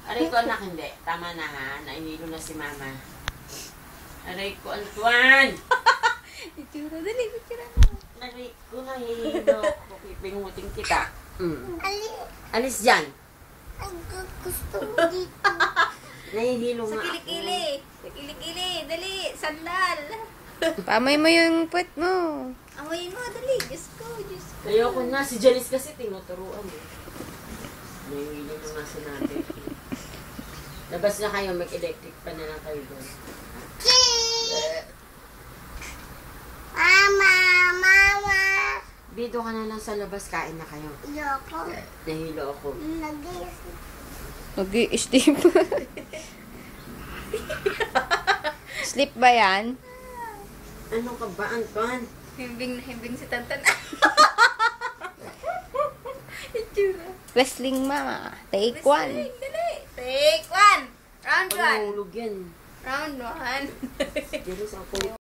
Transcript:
Aray ko anak, hindi. Tama na ha. Nainilo na si mama. Aray ko, Antoine! Itsura, dali, itsura mo. Aray ko, nahihilo. Pipingutin kita. Alis dyan. Gusto mo dito. Nahihilo Sa nga ako. kilikili. Sa kilikili. Dali, sandal. Pamay mo yung puwet mo. Amoyin mo, dali. Diyos ko, Diyos ko. Ayoko na. Si Janice kasi tinuturuan eh. Nahihilo na nga si natin. Labas na kayo. Mag-electric pa na lang kayo doon. Mama. Dito ka na lang sa labas. Kain na kayo. Ayoko. Nahilo ako. Nag-i-sleep. Sleep ba yan? Ano ka ba, Antoine? Himbing na himbing si Tantan. Itsura. Wrestling mama. Take one. Dali. Take one. Round Pag one. nahulog yan. Round one. Janice, ako